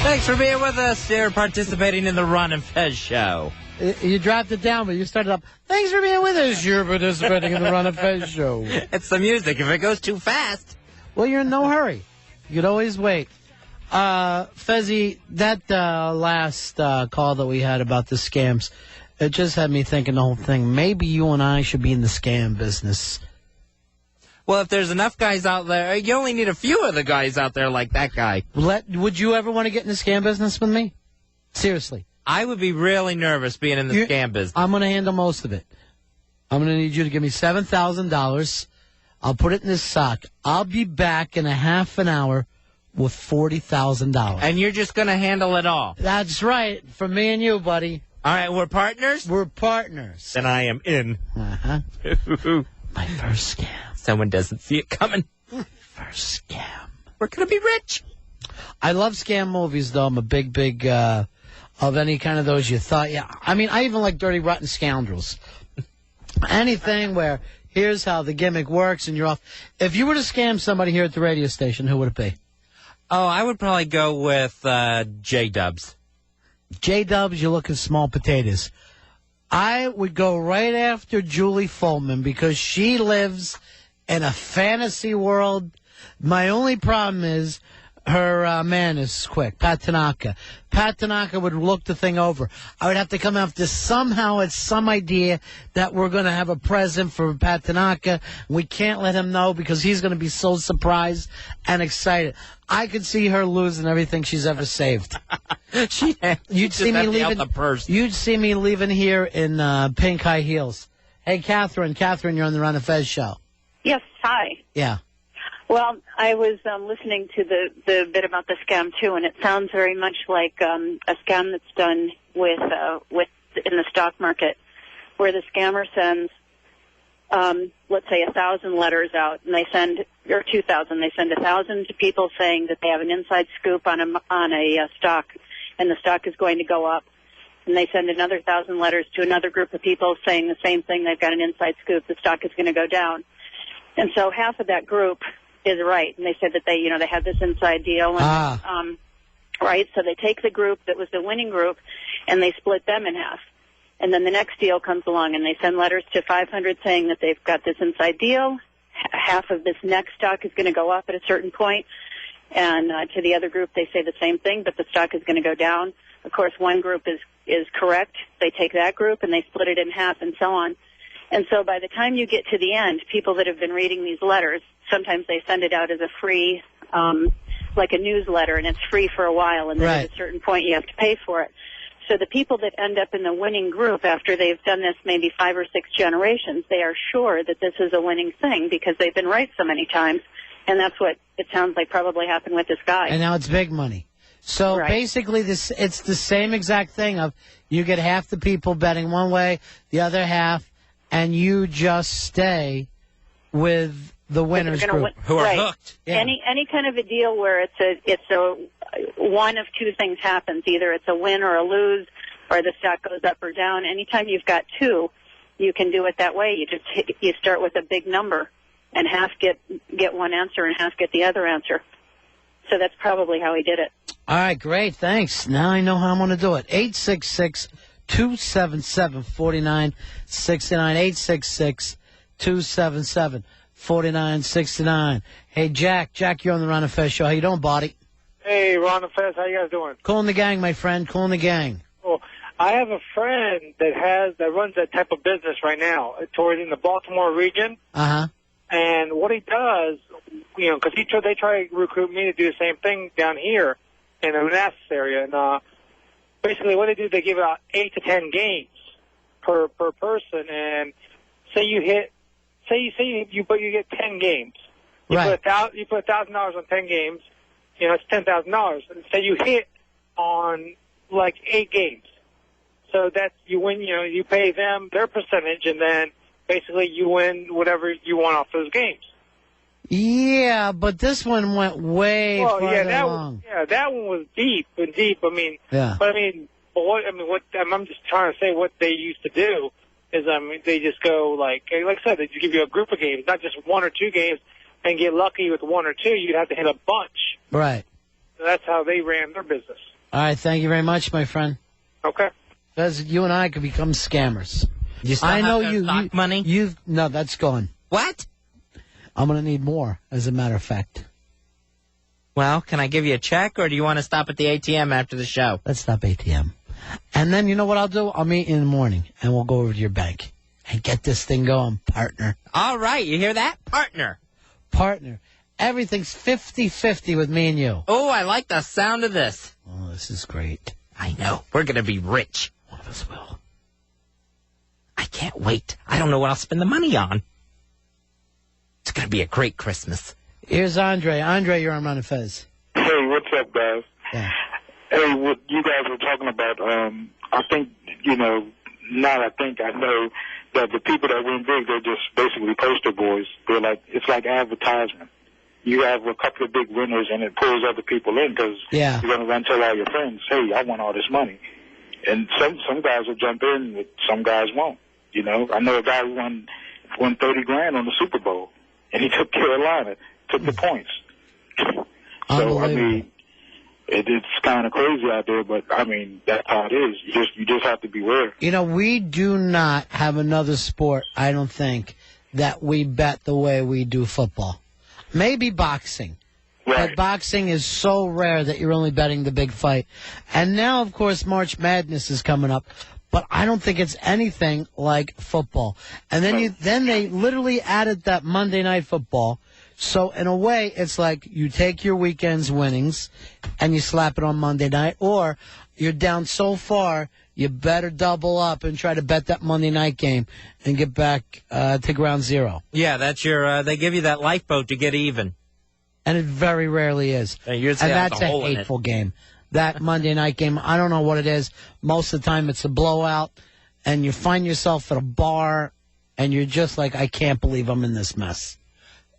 Thanks for being with us. You're participating in the Ron and Fez show. You dropped it down, but you started up. Thanks for being with us. You're participating in the Ron and Fez show. It's the music. If it goes too fast. Well, you're in no hurry. You could always wait. Fezzy, that last call that we had about the scams, it just had me thinking the whole thing. Maybe you and I should be in the scam business. Well, if there's enough guys out there, you only need a few of the guys out there like that guy. Would you ever want to get in the scam business with me? Seriously. I would be really nervous being in the scam business. I'm going to handle most of it. I'm going to need you to give me $7,000. I'll put it in this sock. I'll be back in a half an hour with $40,000. And you're just going to handle it all? That's right. For me and you, buddy. All right, we're partners? We're partners. Then I am in. Uh-huh. My first scam. Someone doesn't see it coming. First scam. We're going to be rich. I love scam movies, though. I'm a big, of any kind of those you thought. Yeah. I mean, I even like Dirty Rotten Scoundrels. Anything where here's how the gimmick works and you're off. If you were to scam somebody here at the radio station, who would it be? Oh, I would probably go with J-Dubs. J-Dubs, you're looking small potatoes. I would go right after Julie Fulman because she lives in a fantasy world. My only problem is her man is quick, Pat Tanaka. Pat Tanaka would look the thing over. I would have to come after somehow it's some idea that we're going to have a present for Pat Tanaka. We can't let him know because he's going to be so surprised and excited. I could see her losing everything she's ever saved. You'd see me leaving. You'd see me leaving here in pink high heels. Hey, Catherine, you're on the Ron and Fez show. Yes, hi. Yeah. Well, I was listening to the bit about the scam too, and it sounds very much like a scam that's done with in the stock market, where the scammer sends, let's say, 1,000 letters out, and they send, or 2,000. They send 1,000 to people saying that they have an inside scoop on a stock, and the stock is going to go up. And they send another 1,000 letters to another group of people saying the same thing. They've got an inside scoop. The stock is going to go down. And so half of that group is right, and they said that they have this inside deal, and right. So they take the group that was the winning group, and they split them in half. And then the next deal comes along, and they send letters to 500 saying that they've got this inside deal. Half of this next stock is going to go up at a certain point, and to the other group they say the same thing, but the stock is going to go down. Of course, one group is correct. They take that group and they split it in half, and so on. And so by the time you get to the end, people that have been reading these letters, sometimes they send it out as a free, like a newsletter, and it's free for a while, and then at a certain point you have to pay for it. So the people that end up in the winning group after they've done this maybe 5 or 6 generations, they are sure that this is a winning thing because they've been right so many times, and that's what it sounds like probably happened with this guy. And now it's big money. So basically it's the same exact thing of you get half the people betting one way, the other half, and you just stay with the winners group who are hooked. Yeah. Any kind of a deal where it's a one of two things happens. Either it's a win or a lose, or the stock goes up or down. Anytime you've got two, you can do it that way. You start with a big number, and half get one answer and half get the other answer. So that's probably how he did it. All right, great, thanks. Now I know how I'm going to do it. 866-277-4969. 866-277-4969. Hey, Jack, you're on the Ron and Fez show. How you doing, buddy? Hey, Ron and Fez, how you guys doing? Cool in the gang, my friend. Cool in the gang. Well, I have a friend that runs that type of business right now, towards in the Baltimore region. Uh-huh. And what he does, because they try to recruit me to do the same thing down here in the Manassas area. And basically what they do, they give out 8 to 10 games per person. And say you get 10 games. You put $1,000 on 10 games. It's $10,000. And say you hit on like 8 games. So that's you win. You pay them their percentage, and then basically you win whatever you want off those games. Yeah, but this one went way farther along. That one was deep. I mean, what I'm just trying to say what they used to do is, they just go like I said, they just give you a group of games, not just 1 or 2 games, and get lucky with 1 or 2. You'd have to hit a bunch. Right. So that's how they ran their business. All right, thank you very much, my friend. Okay. Because you and I could become scammers. You still I know have you. stock money? No, that's gone. What? I'm going to need more, as a matter of fact. Well, can I give you a check, or do you want to stop at the ATM after the show? Let's stop ATM. And then you know what I'll do? I'll meet you in the morning, and we'll go over to your bank and get this thing going, partner. All right, you hear that? Partner. Partner. Everything's 50-50 with me and you. Oh, I like the sound of this. Oh, this is great. I know. We're going to be rich. One of us will. I can't wait. I don't know what I'll spend the money on. It's going to be a great Christmas. Here's Andre. Andre, you're on Ron and Fez. Hey, what's up, guys? Yeah. Hey, what you guys were talking about, I think, I know that the people that win big, they're just basically poster boys. It's like advertisement. You have a couple of big winners, and it pulls other people in because Yeah. you're going to run tell all your friends, hey, I won all this money. And some guys will jump in, but some guys won't. I know a guy who won $30,000 on the Super Bowl, and he took Carolina, took the points. So, I mean, it's kind of crazy out there, but, I mean, that's how it is. You just have to beware. We do not have another sport, I don't think, that we bet the way we do football. Maybe boxing. Right. But boxing is so rare that you're only betting the big fight. And now, of course, March Madness is coming up. But I don't think it's anything like football. And then they literally added that Monday Night Football. So in a way, it's like you take your weekend's winnings and you slap it on Monday night, or you're down so far you better double up and try to bet that Monday night game and get back to ground zero. Yeah, that's your. They give you that lifeboat to get even. And it very rarely is. And that's a hateful game. That Monday night game, I don't know what it is. Most of the time it's a blowout, and you find yourself at a bar, and you're just like, I can't believe I'm in this mess.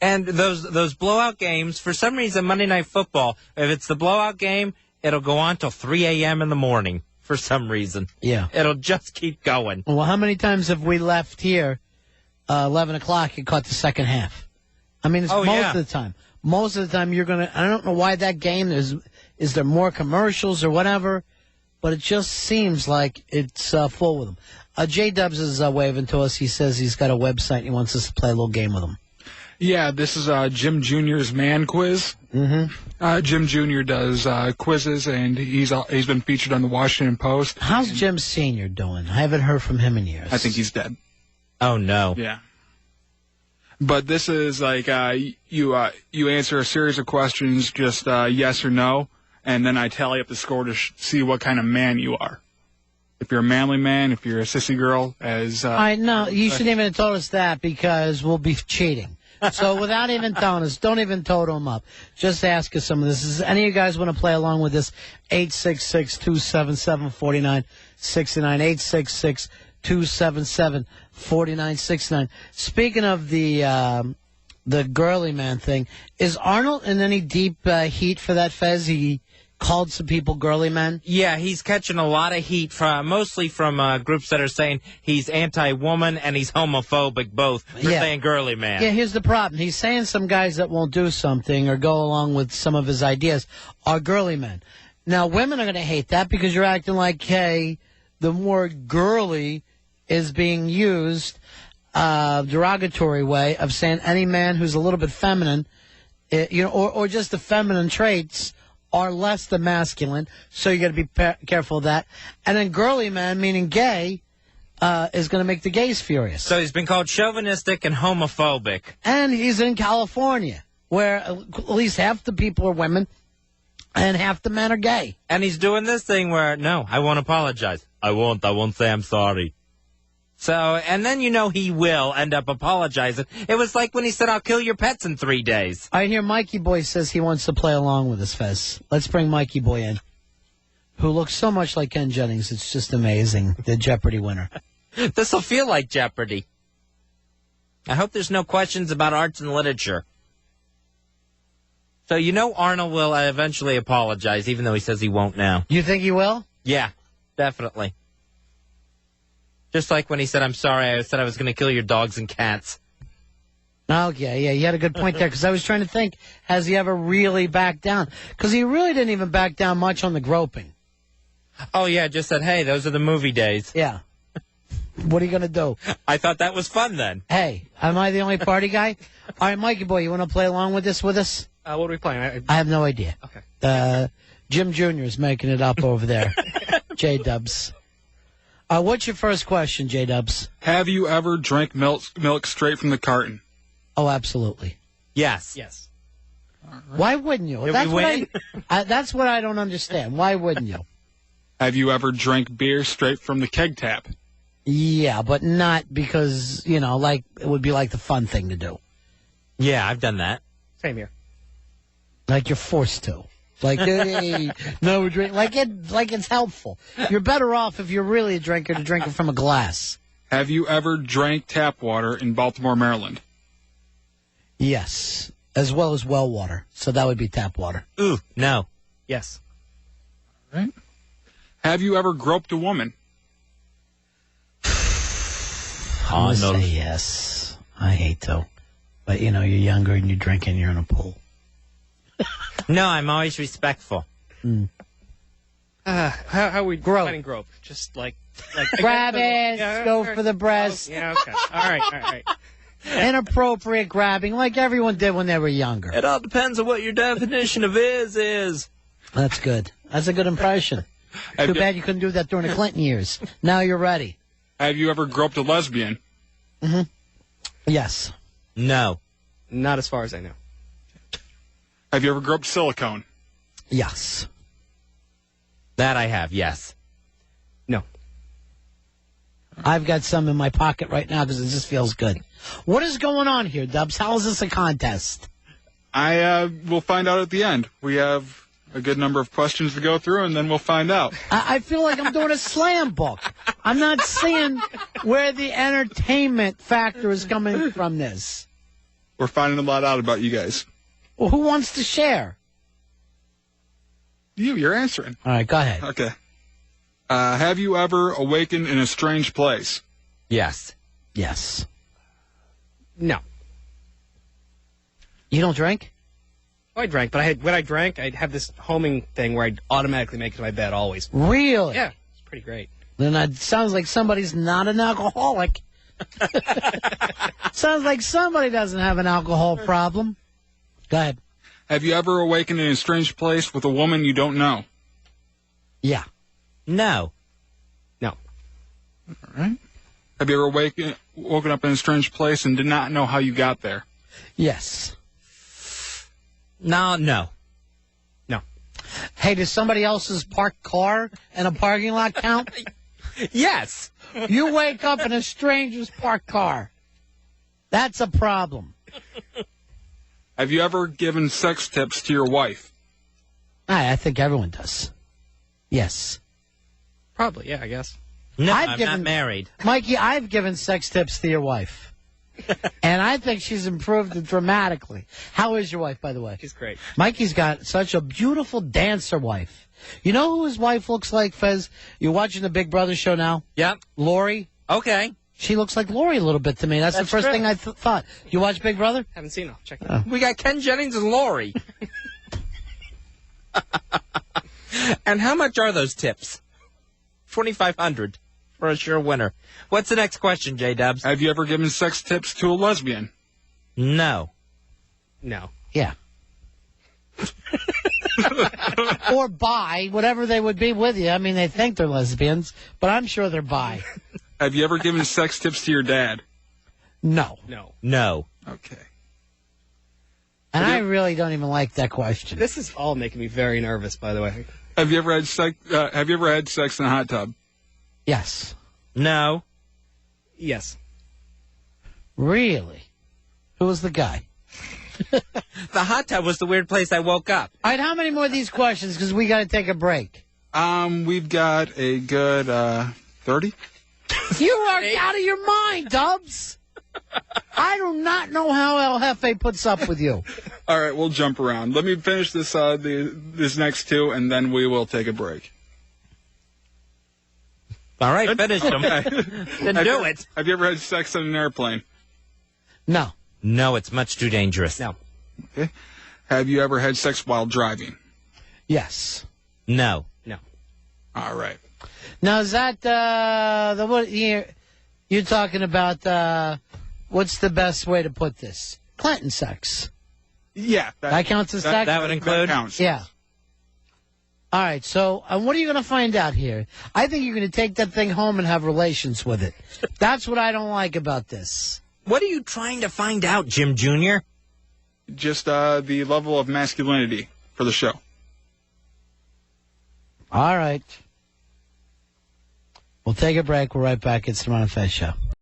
And those blowout games, for some reason, Monday Night Football, if it's the blowout game, it'll go on till 3 a.m. in the morning for some reason. Yeah. It'll just keep going. Well, how many times have we left here 11 o'clock and caught the second half? I mean, it's most of the time. Most of the time you're going to – I don't know why that game is there more commercials or whatever, but it just seems like it's full with them. J-Dubs is waving to us. He says he's got a website and he wants us to play a little game with him. Yeah, this is Jim Jr.'s Man Quiz. Mm-hmm. Jim Jr. does quizzes, and he's been featured on the Washington Post. How's Jim Sr. doing? I haven't heard from him in years. I think he's dead. Oh, no. Yeah. But this is like you answer a series of questions, just yes or no, and then I tally up the score to see what kind of man you are. If you're a manly man, if you're a sissy girl, I know. You shouldn't even have told us that because we'll be cheating. So without even telling us, don't even total them up. Just ask us some of this. Does any of you guys want to play along with this? 866-277-4969. 866-277-4969. Speaking of the girly man thing, is Arnold in any deep heat for that, Fez? He called some people girly men? Yeah, he's catching a lot of heat, mostly from groups that are saying he's anti-woman and he's homophobic, both. They're saying girly man. Yeah, here's the problem. He's saying some guys that won't do something or go along with some of his ideas are girly men. Now, women are going to hate that because you're acting like, hey, the more girly is being used, derogatory way of saying any man who's a little bit feminine, or just the feminine traits are less than masculine, so you got to be careful of that. And then girly man, meaning gay, is going to make the gays furious. So he's been called chauvinistic and homophobic. And he's in California, where at least half the people are women and half the men are gay. And he's doing this thing where, no, I won't apologize. I won't say I'm sorry. So, and then he will end up apologizing. It was like when he said, I'll kill your pets in 3 days. I hear Mikey Boy says he wants to play along with us, Fez. Let's bring Mikey Boy in, who looks so much like Ken Jennings. It's just amazing, the Jeopardy winner. This will feel like Jeopardy. I hope there's no questions about arts and literature. So Arnold will eventually apologize, even though he says he won't now. You think he will? Yeah, definitely. Just like when he said, I'm sorry, I said I was going to kill your dogs and cats. Okay, yeah, you had a good point there, because I was trying to think, has he ever really backed down? Because he really didn't even back down much on the groping. Oh, yeah, just said, hey, those are the movie days. Yeah. What are you going to do? I thought that was fun then. Hey, am I the only party guy? All right, Mikey boy, you want to play along with this with us? What are we playing? I have no idea. Okay. Jim Jr. is making it up over there. J-Dubs. What's your first question, J-Dubs? Have you ever drank milk straight from the carton? Oh, absolutely. Yes. Yes. Why wouldn't you? Did That's we what win? that's what I don't understand. Why wouldn't you? Have you ever drank beer straight from the keg tap? Yeah, but not because, like it would be like the fun thing to do. Yeah, I've done that. Same here. Like you're forced to. Like, hey, no, we're drinking. Like it's helpful. You're better off if you're really a drinker to drink it from a glass. Have you ever drank tap water in Baltimore, Maryland? Yes, as well as well water. So that would be tap water. Ooh, no. Yes. All right. Have you ever groped a woman? I'm gonna say yes. I hate to, but you're younger and you're drinking. You're in a pool. No, I'm always respectful. How we Grope. defining grope? Just like Grab it, Yeah, go all right. for the breast. Yeah. Okay. All right. Inappropriate grabbing, like everyone did when they were younger. It all depends on what your definition of is. That's good. That's a good impression. Too bad you couldn't do that during the Clinton years. Now you're ready. Have you ever groped a lesbian? Yes. No. Not as far as I know. Have you ever groped silicone? Yes. That I have, yes. No. I've got some in my pocket right now because it just feels good. What is going on here, Dubs? How is this a contest? I will find out at the end. We have a good number of questions to go through, and then we'll find out. I feel like I'm doing a slam book. I'm not seeing where the entertainment factor is coming from this. We're finding a lot out about you guys. Well, who wants to share? You're answering. All right, go ahead. Okay. Have you ever awakened in a strange place? Yes. Yes. No. You don't drink? Oh, I drank, but when I drank, I'd have this homing thing where I'd automatically make it to my bed always. Really? Yeah, it's pretty great. Then it sounds like somebody's not an alcoholic. Sounds like somebody doesn't have an alcohol problem. Go ahead. Have you ever awakened in a strange place with a woman you don't know? Yeah. No. No. All right. Have you ever woken up in a strange place and did not know how you got there? Yes. No. No. Hey, does somebody else's parked car in a parking lot count? Yes. You wake up in a stranger's parked car. That's a problem. Have you ever given sex tips to your wife? I think everyone does. Yes. Probably, yeah, I guess. No, I've I'm given- not married. Mikey, I've given sex tips to your wife. And I think she's improved dramatically. How is your wife, by the way? She's great. Mikey's got such a beautiful dancer wife. You know who his wife looks like, Fez? You're watching the Big Brother show now? Yep. Lori? Okay. She looks like Lori a little bit to me. That's the first true. thing I thought. You watch Big Brother? Haven't seen her. Check it out. We got Ken Jennings and Lori. And how much are those tips? 2,500 for a sure winner. What's the next question, J-Dubs? Have you ever given sex tips to a lesbian? No. No. Yeah. Or bi, whatever they would be with you. I mean, they think they're lesbians, but I'm sure they're bi. Have you ever given sex tips to your dad? No. No. No. Okay. And I really don't even like that question. This is all making me very nervous, by the way. Have you ever had sex? Have you ever had sex in a hot tub? Yes. No. Yes. Really? Who was the guy? The hot tub was the weird place I woke up. All right, how many more of these questions? Because we got to take a break. We've got a good 30. You are out of your mind, Dubs. I do not know how El Jefe puts up with you. All right, we'll jump around. Let me finish this this next two, and then we will take a break. All right, finish them. Then do it. Have you ever had sex on an airplane? No. No, it's much too dangerous. No. Okay. Have you ever had sex while driving? Yes. No. No. All right. Now, is that the what you're talking about? What's the best way to put this? Clinton sex. Yeah. That counts as sex? That would include? That counts. Yeah. All right, so what are you going to find out here? I think you're going to take that thing home and have relations with it. That's what I don't like about this. What are you trying to find out, Jim Jr.? Just the level of masculinity for the show. All right. We'll take a break. We're right back. It's the Ron and Fez Show.